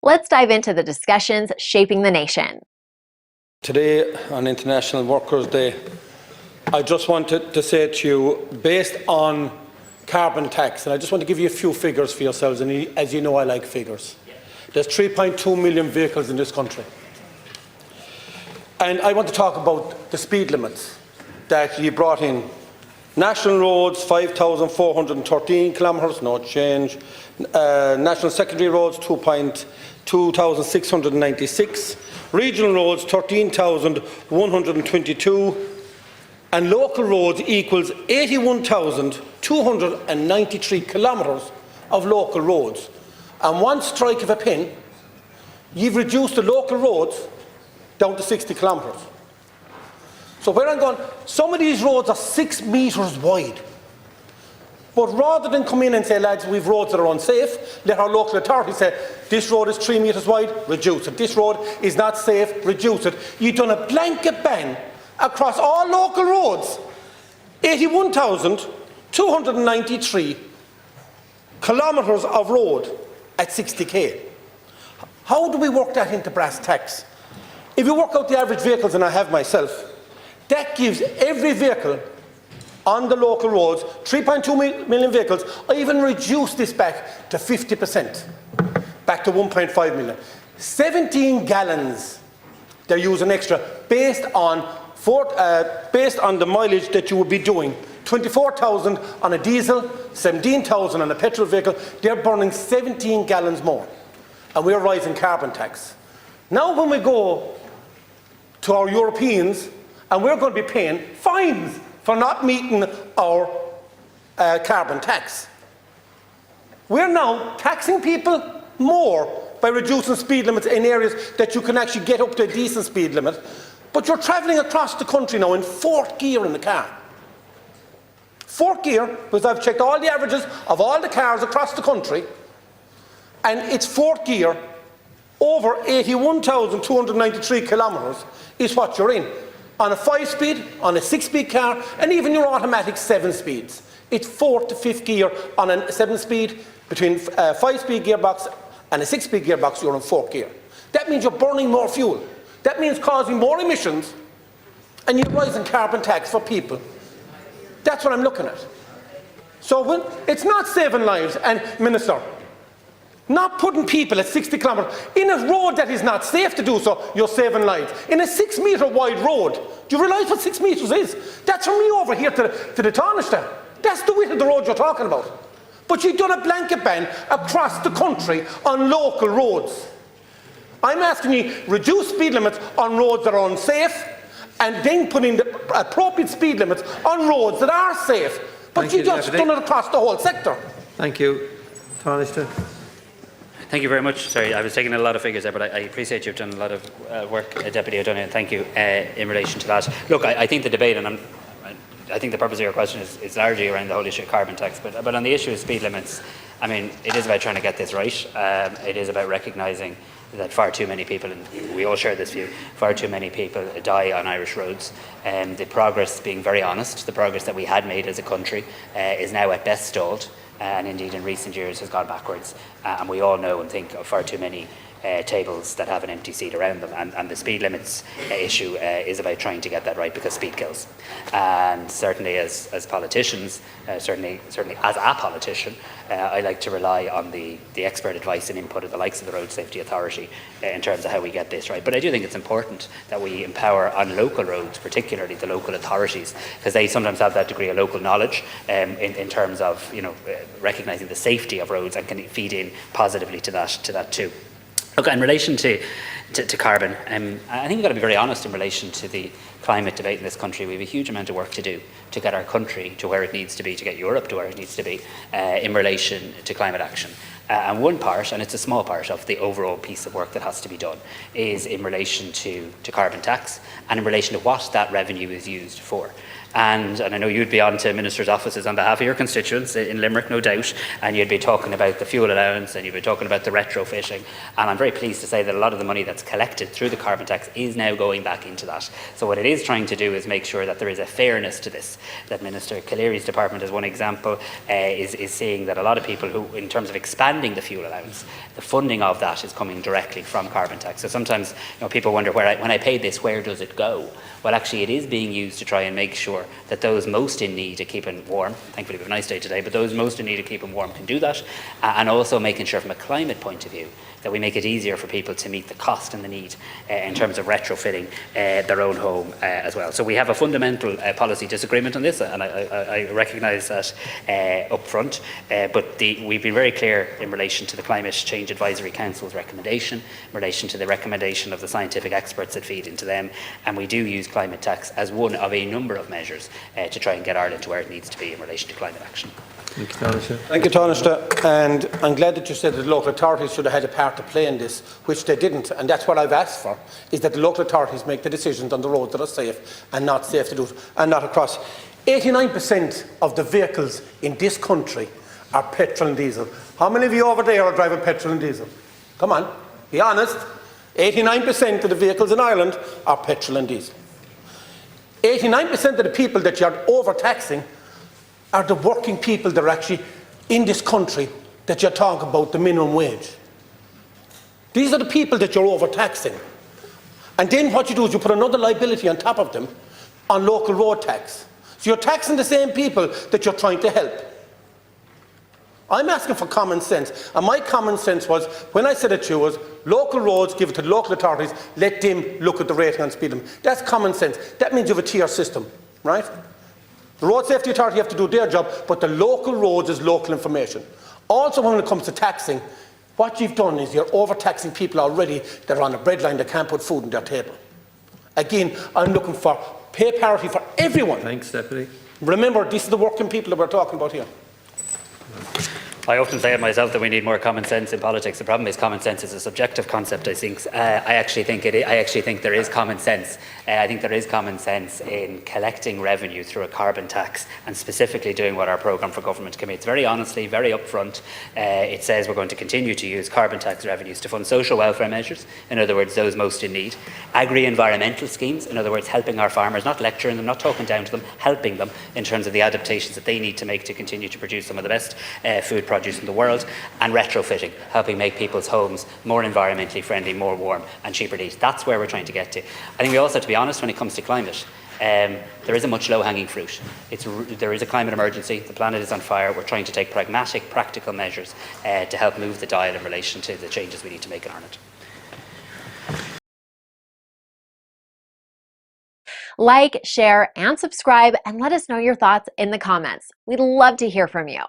Let's dive into the discussions shaping the nation. Today, on International Workers' Day, I just wanted to say to you, based on carbon tax, and I just want to give you a few figures for yourselves, and as you know, I like figures. There's 3.2 million vehicles in this country. And I want to talk about the speed limits that you brought in. National roads, 5,413 kilometres, no change. National secondary roads, 2,696. Regional roads, 13,122. And local roads equals 81,293 kilometres of local roads. And one strike of a pen, you've reduced the local roads down to 60 kilometres. So where I'm going, some of these roads are 6 metres wide. But rather than come in and say, lads, we've roads that are unsafe, let our local authorities say, this road is 3 metres wide, reduce it. This road is not safe, reduce it. You've done a blanket ban across all local roads. 81,293 kilometres of road at 60k. How do we work that into brass tacks? If you work out the average vehicles, and I have myself, that gives every vehicle on the local roads, 3.2 million vehicles. I even reduced this back to 50%, back to 1.5 million. 17 gallons they're using extra based on the mileage that you would be doing. 24,000 on a diesel, 17,000 on a petrol vehicle. They're burning 17 gallons more. And we're rising carbon tax. Now when we go to our Europeans, and we're going to be paying fines for not meeting our carbon tax. We're now taxing people more by reducing speed limits in areas that you can actually get up to a decent speed limit. But you're travelling across the country now in fourth gear in the car. Fourth gear, because I've checked all the averages of all the cars across the country, and it's fourth gear, over 81,293 kilometres is what you're in. On a 5-speed, on a 6-speed car, and even your automatic 7 speeds. It's 4th to 5th gear on a 7-speed, between a 5-speed gearbox and a 6-speed gearbox, you're in 4th gear. That means you're burning more fuel. That means causing more emissions, and you're rising carbon tax for people. That's what I'm looking at. So it's not saving lives, and Minister, not putting people at 60 kilometres in a road that is not safe to do so, you're saving lives. In a 6 metre wide road, do you realise what 6 metres is? That's from me over here to the Taoiseach. That's the width of the road you're talking about. But you've done a blanket ban across the country on local roads. I'm asking you, reduce speed limits on roads that are unsafe, and then put in the appropriate speed limits on roads that are safe. But you've just done it across the whole sector. Thank you. Taoiseach. Thank you very much. Sorry, I was taking a lot of figures there, but I appreciate you've done a lot of work, Deputy O'Donoghue, and thank you in relation to that. Look, I think the debate, and I think the purpose of your question is largely around the whole issue of carbon tax, but on the issue of speed limits, I mean, it is about trying to get this right. It is about recognising that far too many people, and we all share this view, far too many people die on Irish roads. The progress, being very honest, the progress that we had made as a country is now at best stalled. And indeed in recent years has gone backwards. And we all know and think of far too many tables that have an empty seat around them. And the speed limits issue is about trying to get that right, because speed kills. And certainly as politicians, certainly as a politician, I like to rely on the expert advice and input of the likes of the Road Safety Authority in terms of how we get this right. But I do think it's important that we empower on local roads, particularly the local authorities, because they sometimes have that degree of local knowledge in terms of recognising the safety of roads, and can feed in positively to that too. Look, in relation to carbon, I think we've got to be very honest in relation to the climate debate in this country. We have a huge amount of work to do to get our country to where it needs to be, to get Europe to where it needs to be in relation to climate action. And one part, and it's a small part of the overall piece of work that has to be done, is in relation to carbon tax and in relation to what that revenue is used for. and I know you'd be on to ministers' offices on behalf of your constituents in Limerick, no doubt, and you'd be talking about the fuel allowance and you'd be talking about the retrofitting, and I'm very pleased to say that a lot of the money that's collected through the carbon tax is now going back into that. So what it is trying to do is make sure that there is a fairness to this, that Minister Caleary's department, as one example, is seeing that a lot of people who, in terms of expanding the fuel allowance, the funding of that is coming directly from carbon tax. So sometimes people wonder, when I pay this, where does it go? Well, actually, it is being used to try and make sure that those most in need of keeping warm, thankfully we have a nice day today, but those most in need of keeping warm can do that, and also making sure from a climate point of view that we make it easier for people to meet the cost and the need in terms of retrofitting their own home as well. So we have a fundamental policy disagreement on this, and I recognise that up front, but we've been very clear in relation to the Climate Change Advisory Council's recommendation, in relation to the recommendation of the scientific experts that feed into them, and we do use climate tax as one of a number of measures to try and get Ireland to where it needs to be in relation to climate action. Thank you, Taoiseach. Thank you, Taoiseach. And I'm glad that you said that the local authorities should have had a part to play in this, which they didn't. And that's what I've asked for, is that the local authorities make the decisions on the roads that are safe and not safe to do it, and not across. 89% of the vehicles in this country are petrol and diesel. How many of you over there are driving petrol and diesel? Come on, be honest. 89% of the vehicles in Ireland are petrol and diesel. 89% of the people that you're overtaxing are the working people that are actually in this country that you're talking about, the minimum wage. These are the people that you're overtaxing. And then what you do is you put another liability on top of them on local road tax. So you're taxing the same people that you're trying to help. I'm asking for common sense, and my common sense was, when I said it to you, was local roads, give it to the local authorities, let them look at the rating and speed limit. That's common sense. That means you have a tier system, right? The Road Safety Authority have to do their job, but the local roads is local information. Also, when it comes to taxing, what you've done is you're overtaxing people already that are on a breadline that can't put food on their table. Again, I'm looking for pay parity for everyone. Thanks, Deputy. Remember, these are the working people that we're talking about here. I often say it myself that we need more common sense in politics. The problem is common sense is a subjective concept, I think. I actually think there is common sense. I think there is common sense in collecting revenue through a carbon tax and specifically doing what our programme for government commits. Very honestly, very upfront, it says we're going to continue to use carbon tax revenues to fund social welfare measures, in other words, those most in need. Agri-environmental schemes, in other words, helping our farmers, not lecturing them, not talking down to them, helping them in terms of the adaptations that they need to make to continue to produce some of the best food produce in the world, and retrofitting, helping make people's homes more environmentally friendly, more warm and cheaper to eat. That's where we're trying to get to. I think we also have to be honest when it comes to climate. There isn't much low-hanging fruit. There is a climate emergency. The planet is on fire. We're trying to take pragmatic, practical measures to help move the dial in relation to the changes we need to make in Ireland. Like, share, and subscribe, and let us know your thoughts in the comments. We'd love to hear from you.